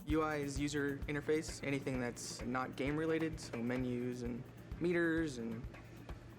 UI is user interface, anything that's not game related, so menus and meters and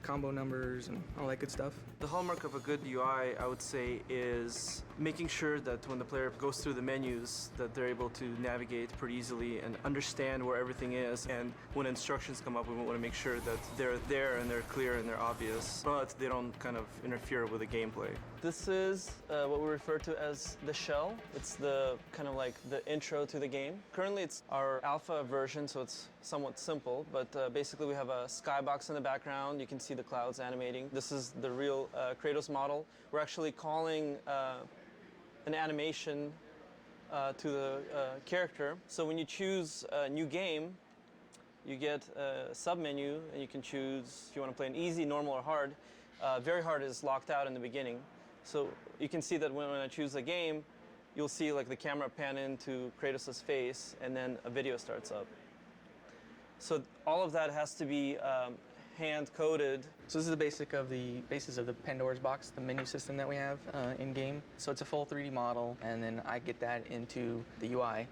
combo numbers and all that good stuff. The hallmark of a good UI, I would say, is making sure that when the player goes through the menus that they're able to navigate pretty easily and understand where everything is, and when instructions come up we want to make sure that they're there and they're clear and they're obvious, but they don't kind of interfere with the gameplay. This is what we refer to as the shell. It's the kind of like the intro to the game. Currently it's our alpha version, so it's somewhat simple, but basically we have a skybox in the background. You can see the clouds animating. This is the real Kratos model. We're actually calling an animation to the character. So when you choose a new game, you get a sub-menu and you can choose if you want to play an easy, normal, or hard. Very hard is locked out in the beginning. So you can see that when I choose a game, you'll see like the camera pan into Kratos' face and then a video starts up. So all of that has to be hand-coded. So this is the basis of the Pandora's box, the menu system that we have in-game. So it's a full 3D model, and then I get that into the UI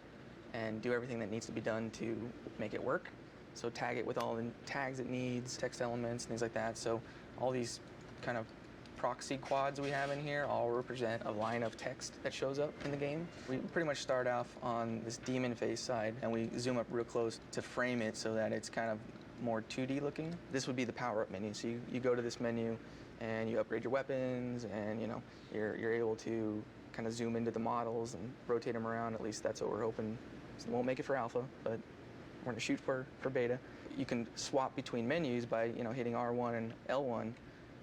and do everything that needs to be done to make it work. So tag it with all the tags it needs, text elements, things like that. So all these kind of proxy quads we have in here all represent a line of text that shows up in the game. We pretty much start off on this demon face side and we zoom up real close to frame it so that it's kind of more 2D looking. This would be the power-up menu. So you go to this menu and you upgrade your weapons, and you're able to kind of zoom into the models and rotate them around. At least that's what we're hoping. So we won't make it for alpha, but we're going to shoot for beta. You can swap between menus by hitting R1 and L1,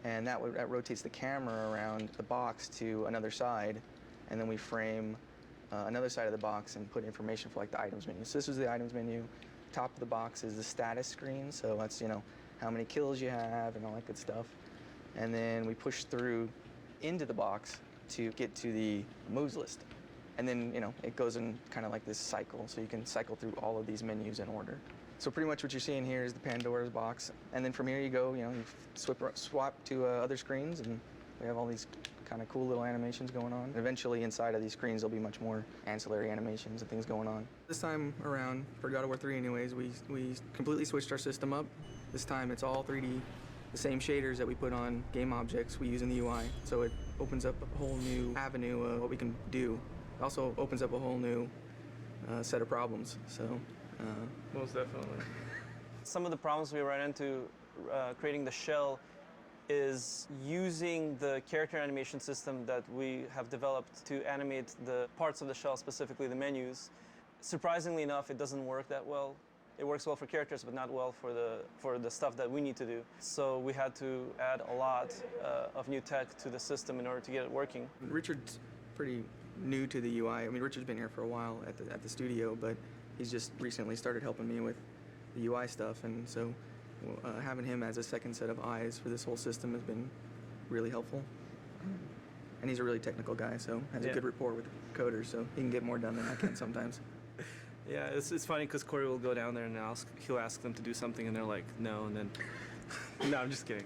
and that rotates the camera around the box to another side, and then we frame another side of the box and put information for like the items menu. So this is the items menu. Top of the box is the status screen, so that's how many kills you have and all that good stuff. And then we push through into the box to get to the moves list. And then it goes in kind of like this cycle, so you can cycle through all of these menus in order. So pretty much what you're seeing here is the Pandora's box, and then from here you go, you swap to other screens, and we have all these kind of cool little animations going on. And eventually inside of these screens there'll be much more ancillary animations and things going on. This time around, for God of War 3 anyways, we completely switched our system up. This time it's all 3D, the same shaders that we put on game objects we use in the UI. So it opens up a whole new avenue of what we can do. It also opens up a whole new set of problems. So most definitely. Some of the problems we ran into creating the shell is using the character animation system that we have developed to animate the parts of the shell, specifically the menus. Surprisingly enough, it doesn't work that well. It works well for characters, but not well for the stuff that we need to do. So we had to add a lot of new tech to the system in order to get it working. Richard's pretty new to the UI. I mean, Richard's been here for a while at the studio, but he's just recently started helping me with the UI stuff, and so having him as a second set of eyes for this whole system has been really helpful. And he's a really technical guy, so has a good rapport with coders, so he can get more done than I can sometimes. Yeah, it's funny because Corey will go down there and he'll ask them to do something and they're like, no, and then, no, I'm just kidding.